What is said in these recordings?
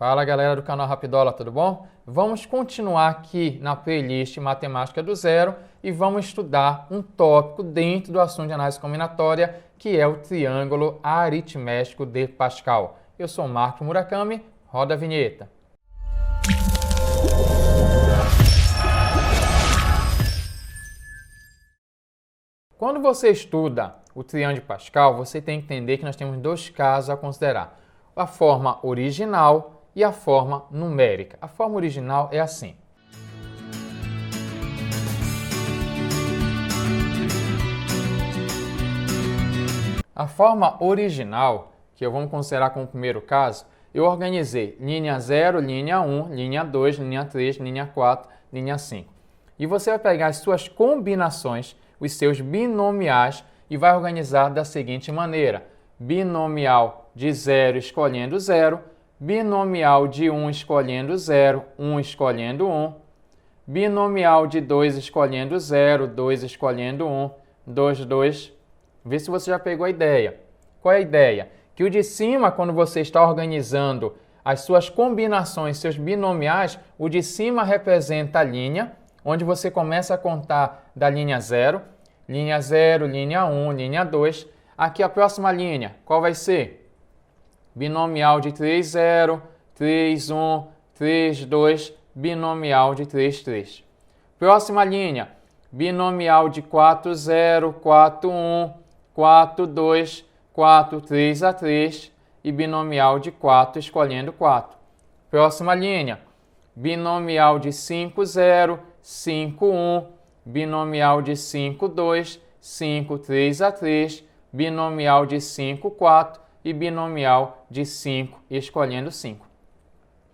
Fala galera do canal Rapidola, tudo bom? Vamos continuar aqui na playlist Matemática do Zero e vamos estudar um tópico dentro do assunto de análise combinatória, que é o triângulo aritmético de Pascal. Eu sou Marcos Murakami, roda a vinheta. Quando você estuda o triângulo de Pascal, você tem que entender que nós temos dois casos a considerar: a forma original e a forma numérica. A forma original é assim. A forma original, que eu vou considerar como primeiro caso, eu organizei linha 0, linha 1, linha 2, linha 3, linha 4, linha 5. E você vai pegar as suas combinações, os seus binomiais, e vai organizar da seguinte maneira: binomial de 0 escolhendo 0, binomial de 1 escolhendo 0, 1 escolhendo 1, binomial de 2 escolhendo 0, 2 escolhendo 1, 2, 2. Vê se você já pegou a ideia. Qual é a ideia? Que o de cima, quando você está organizando as suas combinações, seus binomiais, o de cima representa a linha, onde você começa a contar da linha 0, linha 0, linha 1, linha 2. Aqui a próxima linha, qual vai ser? Binomial de 3, 0, 3, 1, 3, 2, binomial de 3, 3. Próxima linha, binomial de 4, 0, 4, 1, 4, 2, 4, 3 a 3 e binomial de 4 escolhendo 4. Próxima linha, binomial de 5, 0, 5, 1, binomial de 5, 2, 5, 3 a 3, binomial de 5, 4 e binomial de 5 escolhendo 5.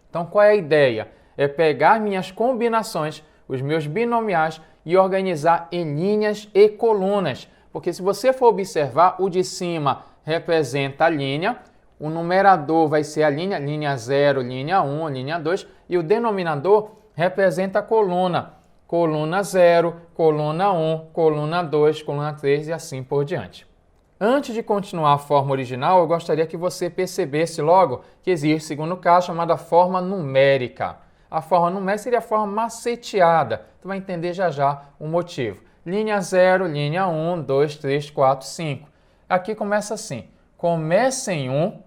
Então, qual é a ideia? É pegar minhas combinações, os meus binomiais, e organizar em linhas e colunas. Porque se você for observar, o de cima representa a linha, o numerador vai ser a linha 0, linha 1, linha 2, e o denominador representa a coluna. Coluna 0, coluna 1, coluna 2, coluna 3 e assim por diante. Antes de continuar a forma original, eu gostaria que você percebesse logo que existe, segundo caso, chamada forma numérica. A forma numérica seria a forma maceteada. Tu vai entender já já o motivo. Linha 0, linha 1, 2, 3, 4, 5. Aqui começa assim. Começa em 1.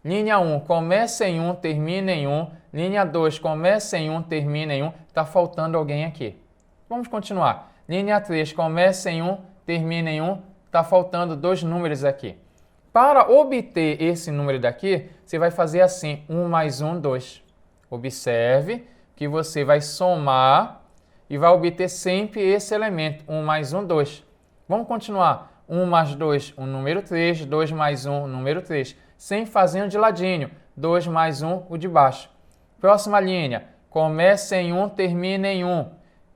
Linha 1, começa em 1, termina em 1. Linha 2, começa em 1, termina em 1. Está faltando alguém aqui. Vamos continuar. Linha 3, começa em 1, termina em 1. Está faltando dois números aqui. Para obter esse número daqui, você vai fazer assim, 1 mais 1, 2. Observe que você vai somar e vai obter sempre esse elemento, 1 mais 1, 2. Vamos continuar. 1 mais 2, o número 3. 2 mais 1, o número 3. Sem fazendo de ladinho. 2 mais 1, o de baixo. Próxima linha. Começa em 1, termina em 1.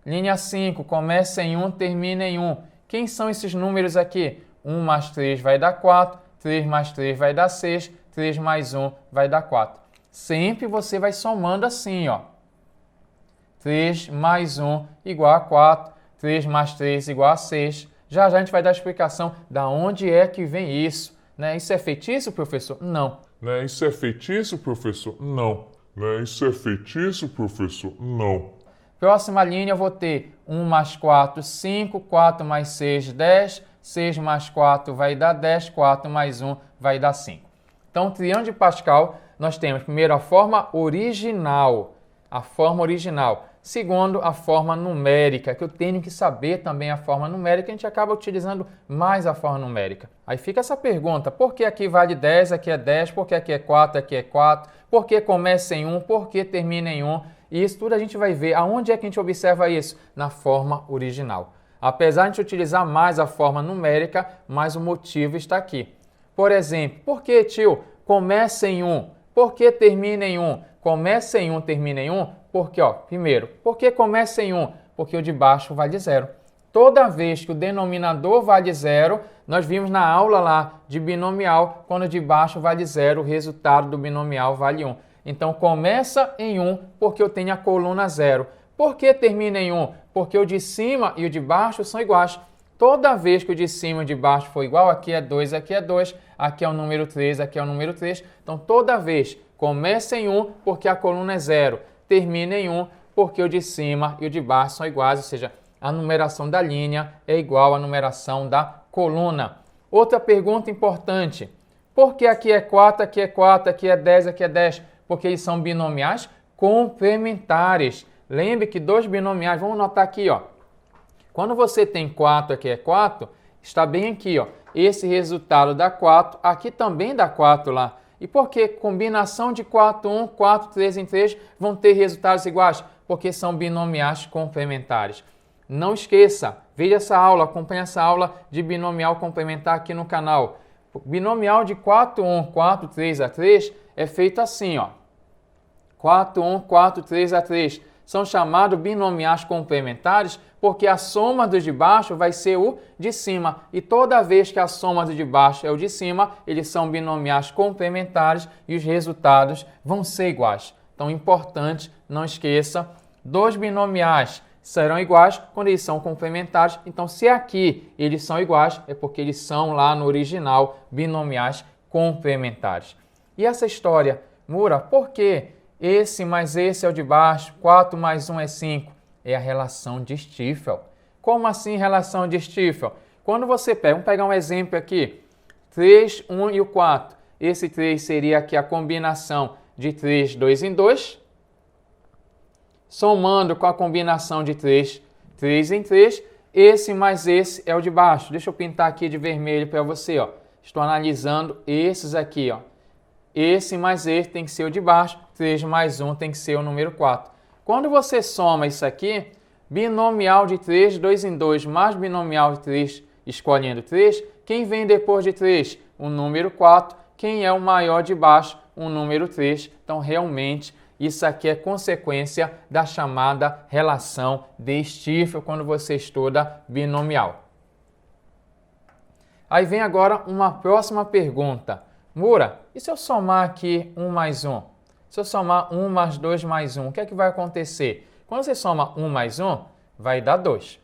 Linha 5. Começa em 1, termina em 1. Quem são esses números aqui? 1 mais 3 vai dar 4. 3 mais 3 vai dar 6. 3 mais 1 vai dar 4. Sempre você vai somando assim, ó. 3 mais 1 igual a 4, 3 mais 3 igual a 6. Já já a gente vai dar a explicação da onde é que vem isso. Né? Isso é feitiço, professor? Não. Né? Isso é feitiço, professor? Não. Né? Isso é feitiço, professor? Não. Próxima linha eu vou ter 1 mais 4, 5, 4 mais 6, 10, 6 mais 4 vai dar 10, 4 mais 1 vai dar 5. Então, triângulo de Pascal, nós temos primeiro a forma original. Segundo, a forma numérica, que eu tenho que saber também a forma numérica, a gente acaba utilizando mais a forma numérica. Aí fica essa pergunta: por que aqui vale 10, aqui é 10, por que aqui é 4, aqui é 4, por que começa em 1, por que termina em 1? E isso tudo a gente vai ver. Aonde é que a gente observa isso? Na forma original. Apesar de a gente utilizar mais a forma numérica, mas o motivo está aqui. Por exemplo, por que, tio, começa em 1? Por que termina em 1? Começa em 1, termina em 1? Porque, primeiro, por que começa em 1? Porque o de baixo vale 0. Toda vez que o denominador vale 0, nós vimos na aula lá de binomial, quando o de baixo vale 0, o resultado do binomial vale 1. Então, começa em 1 porque eu tenho a coluna 0. Por que termina em 1? Porque o de cima e o de baixo são iguais. Toda vez que o de cima e o de baixo for igual, aqui é 2, aqui é 2, aqui é o número 3, aqui é o número 3. Então, toda vez Começa em 1 porque a coluna é 0, termina em 1 porque o de cima e o de baixo são iguais, ou seja, a numeração da linha é igual à numeração da coluna. Outra pergunta importante, por que aqui é 4, aqui é 4, aqui é 10, aqui é 10? Porque eles são binomiais complementares. Lembre que dois binomiais, vamos notar aqui, ó. Quando você tem 4, aqui é 4, está bem aqui, ó. Esse resultado dá 4, aqui também dá 4 lá. E por que combinação de 4, 1, 4, 3 em 3 vão ter resultados iguais? Porque são binomiais complementares. Não esqueça, veja essa aula, acompanhe essa aula de binomial complementar aqui no canal. Binomial de 4, 1, 4, 3 a 3 é feito assim, ó. 4, 1, 4, 3 a 3. São chamados binomiais complementares porque a soma dos de baixo vai ser o de cima. E toda vez que a soma do de baixo é o de cima, eles são binomiais complementares e os resultados vão ser iguais. Então, importante, não esqueça, dois binomiais serão iguais quando eles são complementares. Então, se aqui eles são iguais, é porque eles são lá no original binomiais complementares. E essa história, Mura, por que esse mais esse é o de baixo, 4 mais 1 é 5? É a relação de Stiefel. Como assim relação de Stiefel? Quando você pega, vamos pegar um exemplo aqui, 3, 1 e o 4. Esse 3 seria aqui a combinação de 3, 2 em 2. Somando com a combinação de 3, 3 em 3. Esse mais esse é o de baixo. Deixa eu pintar aqui de vermelho para você, ó. Estou analisando esses aqui, ó. Esse mais esse tem que ser o de baixo, 3 mais 1 tem que ser o número 4. Quando você soma isso aqui, binomial de 3, 2 em 2, mais binomial de 3, escolhendo 3, quem vem depois de 3? O número 4. Quem é o maior de baixo? O número 3. Então, realmente, isso aqui é consequência da chamada relação de Stiefel quando você estuda binomial. Aí vem agora uma próxima pergunta. Mura, e se eu somar aqui 1 mais 1? Se eu somar 1 mais 2 mais 1, o que é que vai acontecer? Quando você soma 1 mais 1, vai dar 2.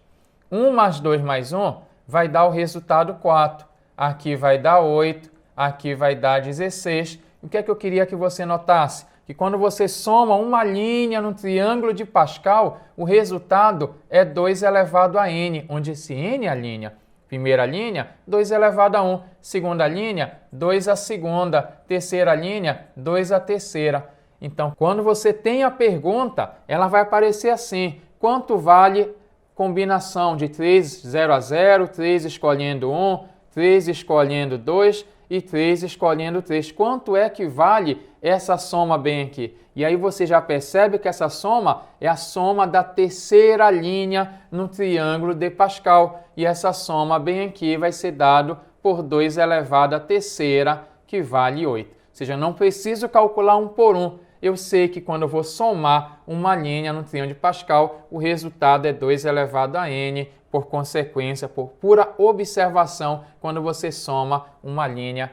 1 mais 2 mais 1 vai dar o resultado 4. Aqui vai dar 8, aqui vai dar 16. O que é que eu queria que você notasse? Que quando você soma uma linha no triângulo de Pascal, o resultado é 2 elevado a n, onde esse n é a linha. Primeira linha, 2 elevado a 1. Segunda linha, 2 a segunda. Terceira linha, 2 a terceira. Então, quando você tem a pergunta, ela vai aparecer assim. Quanto vale combinação de 3, 0 a 0, 3 escolhendo 1, 3 escolhendo 2 e 3 escolhendo 3. Quanto é que vale essa soma bem aqui? E aí você já percebe que essa soma é a soma da terceira linha no triângulo de Pascal. E essa soma bem aqui vai ser dado por 2 elevado à terceira, que vale 8. Ou seja, não preciso calcular 1 por 1. Eu sei que quando eu vou somar uma linha no triângulo de Pascal, o resultado é 2 elevado a n, por consequência, por pura observação, quando você soma uma linha.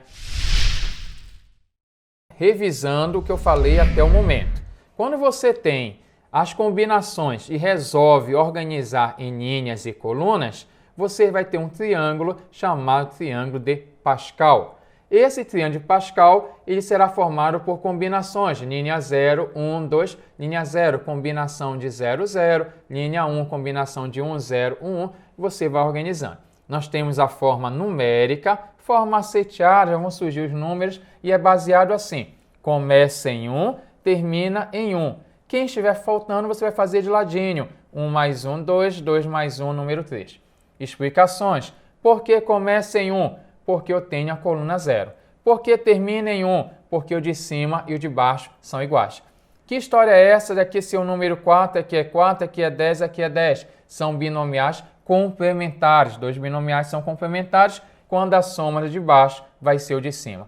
Revisando o que eu falei até o momento. Quando você tem as combinações e resolve organizar em linhas e colunas, você vai ter um triângulo chamado triângulo de Pascal. Esse triângulo de Pascal ele será formado por combinações, linha 0, 1, 2, linha 0, combinação de 0, 0, linha 1, combinação de 1, 0, 1, 1, você vai organizando. Nós temos a forma numérica, forma aceteada, vão surgir os números e é baseado assim, começa em 1, termina em 1. Quem estiver faltando, você vai fazer de ladinho, 1 mais 1, 2, 2 mais 1, número 3. Explicações, por que começa em 1? Porque eu tenho a coluna 0. Por que termina em 1? Porque o de cima e o de baixo são iguais. Que história é essa daqui ser o número 4, aqui é 4, aqui é 10, aqui é 10? São binomiais complementares. Dois binomiais são complementares quando a soma de baixo vai ser o de cima.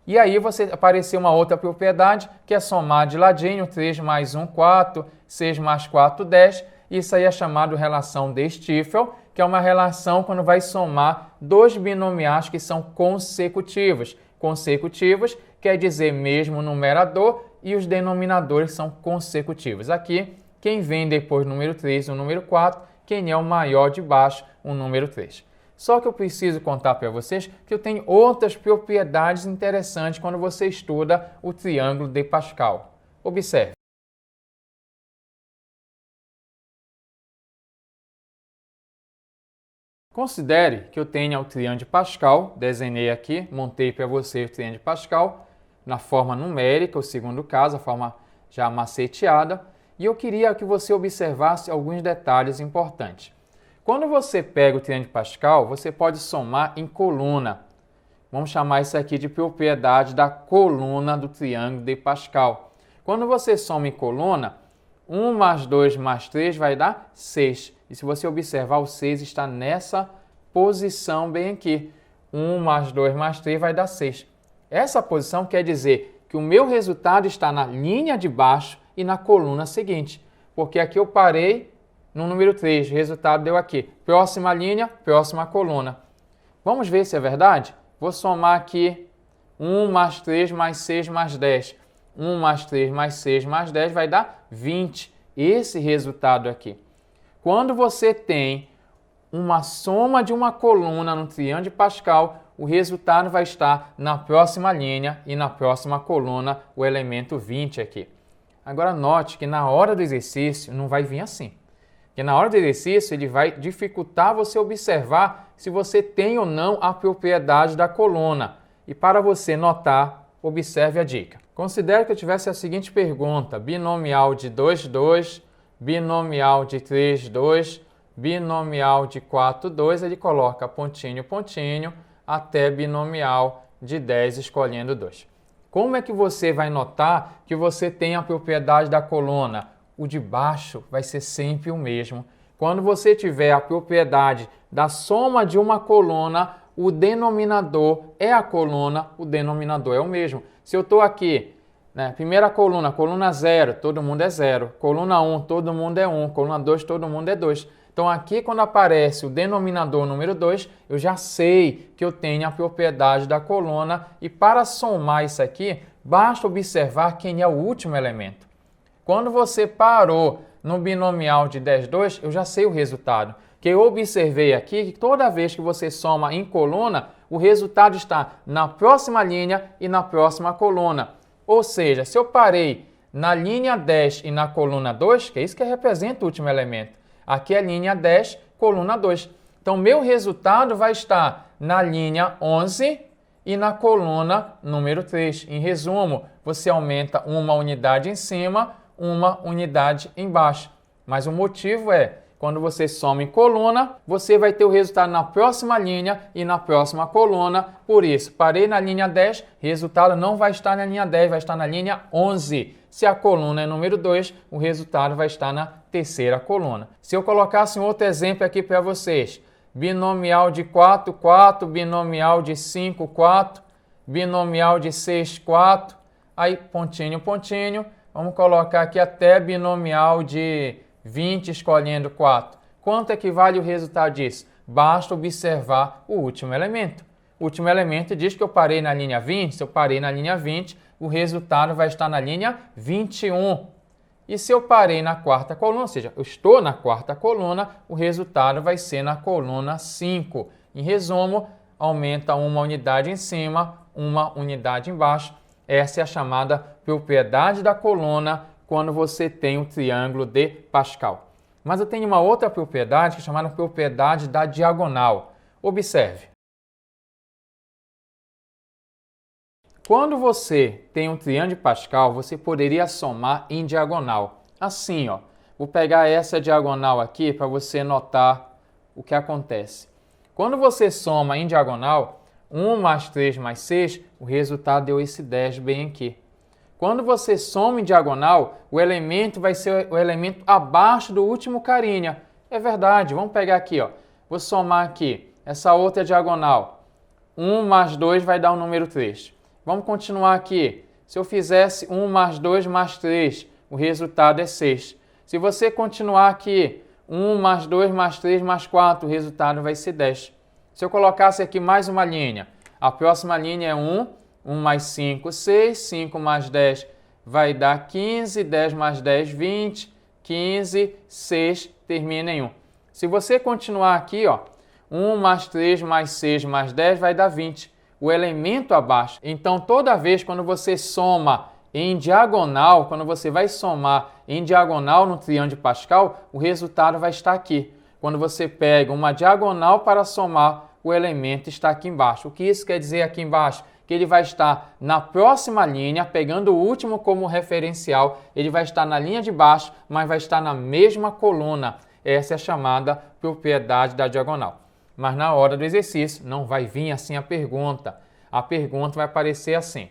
E aí apareceu uma outra propriedade, que é somar de ladinho, 3 mais 1, 4, 6 mais 4, 10. Isso aí é chamado relação de Stiefel, que é uma relação quando vai somar dois binomiais que são consecutivos. Consecutivos quer dizer mesmo numerador e os denominadores são consecutivos. Aqui, quem vem depois do número 3, o número 4, quem é o maior de baixo, o número 3. Só que eu preciso contar para vocês que eu tenho outras propriedades interessantes quando você estuda o triângulo de Pascal. Observe. Considere que eu tenha o triângulo de Pascal, desenhei aqui, montei para você o triângulo de Pascal, na forma numérica, o segundo caso, a forma já maceteada, e eu queria que você observasse alguns detalhes importantes. Quando você pega o triângulo de Pascal, você pode somar em coluna. Vamos chamar isso aqui de propriedade da coluna do triângulo de Pascal. Quando você soma em coluna, 1 mais 2 mais 3 vai dar 6. E se você observar, o 6 está nessa posição bem aqui. 1 mais 2 mais 3 vai dar 6. Essa posição quer dizer que o meu resultado está na linha de baixo e na coluna seguinte. Porque aqui eu parei no número 3, o resultado deu aqui. Próxima linha, próxima coluna. Vamos ver se é verdade? Vou somar aqui 1 mais 3 mais 6 mais 10. 1 mais 3 mais 6 mais 10 vai dar 20. Esse resultado aqui. Quando você tem uma soma de uma coluna no triângulo de Pascal, o resultado vai estar na próxima linha e na próxima coluna, o elemento 20 aqui. Agora note que na hora do exercício não vai vir assim. Porque na hora do exercício ele vai dificultar você observar se você tem ou não a propriedade da coluna. E para você notar, observe a dica. Considere que eu tivesse a seguinte pergunta: binomial de 2, 2, binomial de 3, 2, binomial de 4, 2, ele coloca pontinho, pontinho, até binomial de 10, escolhendo 2. Como é que você vai notar que você tem a propriedade da coluna? O de baixo vai ser sempre o mesmo. Quando você tiver a propriedade da soma de uma coluna, o denominador é a coluna, o denominador é o mesmo. Se eu estou aqui, primeira coluna 0, todo mundo é 0. Coluna 1, todo mundo é 1. Coluna 2, todo mundo é 2. Então aqui quando aparece o denominador número 2, eu já sei que eu tenho a propriedade da coluna e para somar isso aqui, basta observar quem é o último elemento. Quando você parou no binomial de 10, 2, eu já sei o resultado. Que eu observei aqui que toda vez que você soma em coluna, o resultado está na próxima linha e na próxima coluna. Ou seja, se eu parei na linha 10 e na coluna 2, que é isso que representa o último elemento. Aqui é linha 10, coluna 2. Então, meu resultado vai estar na linha 11 e na coluna número 3. Em resumo, você aumenta uma unidade em cima, uma unidade embaixo. Mas o motivo é, quando você soma em coluna, você vai ter o resultado na próxima linha e na próxima coluna. Por isso, parei na linha 10, resultado não vai estar na linha 10, vai estar na linha 11. Se a coluna é número 2, o resultado vai estar na terceira coluna. Se eu colocasse um outro exemplo aqui para vocês, binomial de 4, 4, binomial de 5, 4, binomial de 6, 4, aí pontinho, pontinho, vamos colocar aqui até binomial de 20, escolhendo 4. Quanto equivale o resultado disso? Basta observar o último elemento. O último elemento diz que eu parei na linha 20, se eu parei na linha 20, o resultado vai estar na linha 21. E se eu parei na quarta coluna, ou seja, eu estou na quarta coluna, o resultado vai ser na coluna 5. Em resumo, aumenta uma unidade em cima, uma unidade embaixo. Essa é a chamada propriedade da coluna quando você tem o triângulo de Pascal. Mas eu tenho uma outra propriedade que é chamada propriedade da diagonal. Observe. Quando você tem um triângulo de Pascal, você poderia somar em diagonal. Assim, ó. Vou pegar essa diagonal aqui para você notar o que acontece. Quando você soma em diagonal, 1 mais 3 mais 6, o resultado deu esse 10 bem aqui. Quando você soma em diagonal, o elemento vai ser o elemento abaixo do último carinha. É verdade, vamos pegar aqui, ó. Vou somar aqui essa outra diagonal. 1 mais 2 vai dar o número 3. Vamos continuar aqui. Se eu fizesse 1 mais 2 mais 3, o resultado é 6. Se você continuar aqui, 1 mais 2 mais 3 mais 4, o resultado vai ser 10. Se eu colocasse aqui mais uma linha, a próxima linha é 1, 1 mais 5, 6, 5 mais 10 vai dar 15, 10 mais 10, 20, 15, 6, termina em 1. Se você continuar aqui, ó, 1 mais 3 mais 6 mais 10 vai dar 20. O elemento abaixo. Então, toda vez quando você soma em diagonal, quando você vai somar em diagonal no triângulo de Pascal, o resultado vai estar aqui. Quando você pega uma diagonal para somar, o elemento está aqui embaixo. O que isso quer dizer aqui embaixo? Que ele vai estar na próxima linha, pegando o último como referencial, ele vai estar na linha de baixo, mas vai estar na mesma coluna. Essa é a chamada propriedade da diagonal. Mas na hora do exercício não vai vir assim a pergunta. A pergunta vai aparecer assim.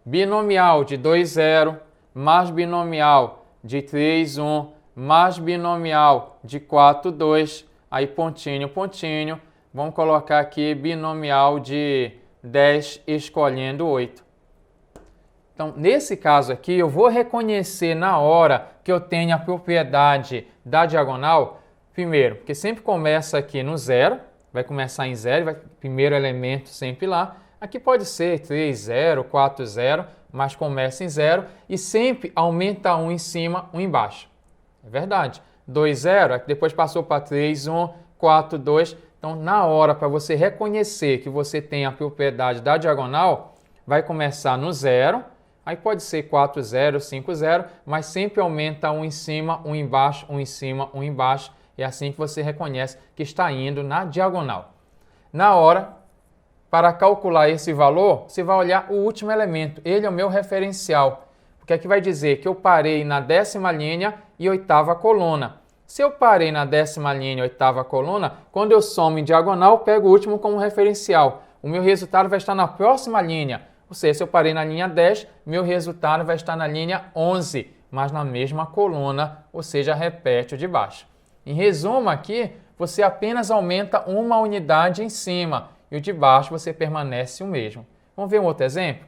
Binomial de 2, 0, mais binomial de 3, 1, mais binomial de 4, 2, aí pontinho, pontinho. Vamos colocar aqui binomial de 10 escolhendo 8. Então, nesse caso aqui, eu vou reconhecer na hora que eu tenho a propriedade da diagonal, primeiro, porque sempre começa aqui no 0, vai começar em 0, primeiro elemento sempre lá. Aqui pode ser 3, 0, 4, 0, mas começa em 0 e sempre aumenta um em cima, um embaixo. É verdade. 2, 0, aqui depois passou para 3, 1, 4, 2. Então, na hora, para você reconhecer que você tem a propriedade da diagonal, vai começar no 0, aí pode ser 4, 0, 5, 0, mas sempre aumenta um em cima, um embaixo, um em cima, um embaixo. É assim que você reconhece que está indo na diagonal. Na hora, para calcular esse valor, você vai olhar o último elemento. Ele é o meu referencial, porque aqui vai dizer que eu parei na 10ª linha e 8ª coluna. Se eu parei na 10ª linha e 8ª coluna, quando eu somo em diagonal, eu pego o último como referencial. O meu resultado vai estar na próxima linha. Ou seja, se eu parei na linha 10, meu resultado vai estar na linha 11, mas na mesma coluna, ou seja, repete o de baixo. Em resumo aqui, você apenas aumenta uma unidade em cima e o de baixo você permanece o mesmo. Vamos ver um outro exemplo?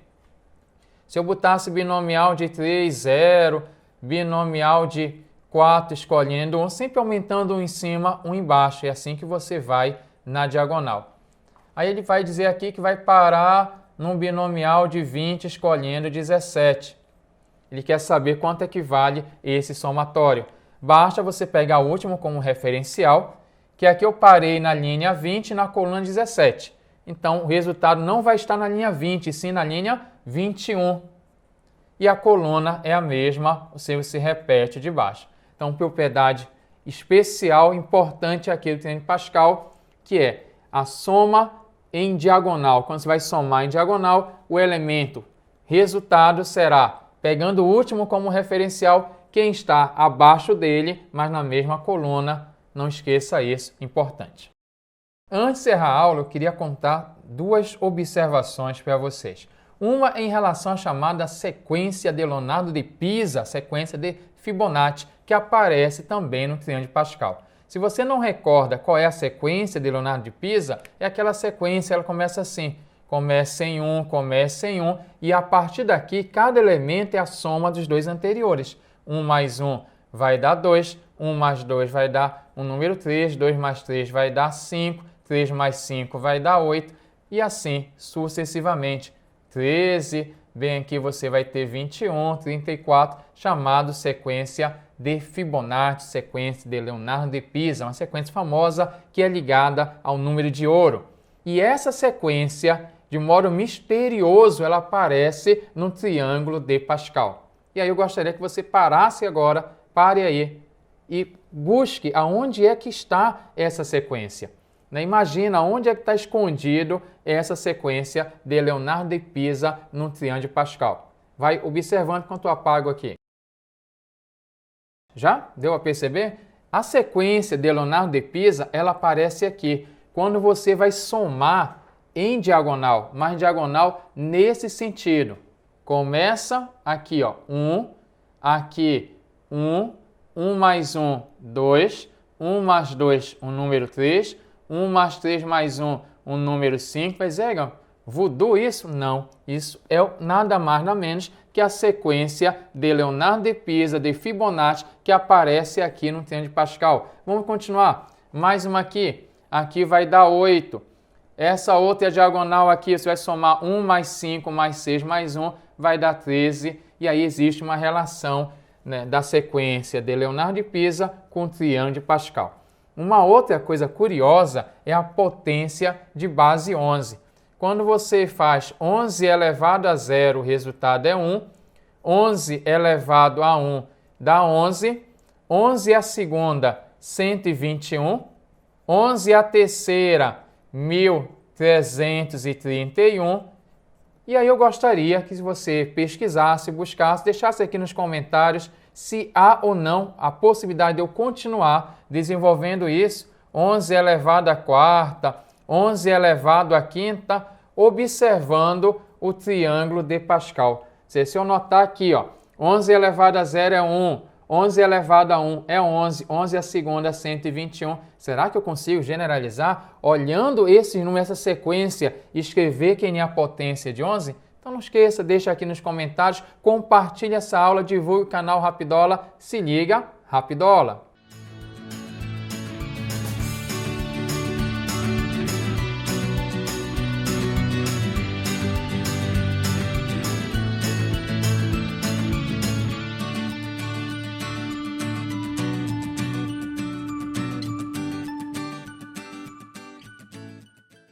Se eu botasse binomial de 3, 0, binomial de 4 escolhendo 1, sempre aumentando um em cima, um embaixo. É assim que você vai na diagonal. Aí ele vai dizer aqui que vai parar num binomial de 20 escolhendo 17. Ele quer saber quanto equivale esse somatório. Basta você pegar o último como referencial, que aqui eu parei na linha 20 e na coluna 17. Então, o resultado não vai estar na linha 20, e sim na linha 21. E a coluna é a mesma, ou seja, você repete de baixo. Então, propriedade especial, importante aqui do triângulo de Pascal, que é a soma em diagonal. Quando você vai somar em diagonal, o elemento resultado será, pegando o último como referencial, quem está abaixo dele, mas na mesma coluna. Não esqueça isso, importante. Antes de encerrar a aula, eu queria contar duas observações para vocês. Uma em relação à chamada sequência de Leonardo de Pisa, sequência de Fibonacci, que aparece também no triângulo de Pascal. Se você não recorda qual é a sequência de Leonardo de Pisa, é aquela sequência, ela começa assim, começa em 1, e a partir daqui, cada elemento é a soma dos dois anteriores. 1 mais 1 vai dar 2, 1 mais 2 vai dar um número 3, 2 mais 3 vai dar 5, 3 mais 5 vai dar 8, e assim sucessivamente. 13, bem aqui você vai ter 21, 34, chamado sequência de Fibonacci, sequência de Leonardo de Pisa, uma sequência famosa que é ligada ao número de ouro. E essa sequência, de modo misterioso, ela aparece no triângulo de Pascal. E aí eu gostaria que você parasse agora, pare aí e busque aonde é que está essa sequência. Imagina onde é que está escondido essa sequência de Leonardo de Pisa no triângulo de Pascal. Vai observando enquanto eu apago aqui. Já? Deu a perceber? A sequência de Leonardo de Pisa, ela aparece aqui, quando você vai somar em diagonal, mas diagonal nesse sentido. Começa aqui, ó, 1, aqui 1, 1 mais 1, 2, 1 mais 2, um número 3, 1 mais 3 mais 1, um número 5. Vai dizer, voodoo isso? Não, isso é nada mais nada menos que a sequência de Leonardo de Pisa, de Fibonacci, que aparece aqui no triângulo de Pascal. Vamos continuar. Mais uma aqui. Aqui vai dar 8. Essa outra diagonal aqui, você vai somar 1 mais 5 mais 6 mais 1, vai dar 13. E aí existe uma relação né, da sequência de Leonardo de Pisa com o triângulo de Pascal. Uma outra coisa curiosa é a potência de base 11. Quando você faz 11 elevado a 0, o resultado é 1. 11 elevado a 1 dá 11. 11 a segunda, 121. 11 a terceira, 1331. E aí eu gostaria que você pesquisasse, buscasse, deixasse aqui nos comentários se há ou não a possibilidade de eu continuar desenvolvendo isso, 11 elevado à quarta, 11 elevado à quinta, observando o triângulo de Pascal. Se eu notar aqui, ó, 11 elevado a 0 é 1, 11 elevado a 1 é 11, 11 a segunda é 121. Será que eu consigo generalizar olhando esse número, essa sequência, e escrever quem é a potência de 11? Então não esqueça, deixa aqui nos comentários, compartilhe essa aula, divulgue o canal Rapidola, se liga, Rapidola!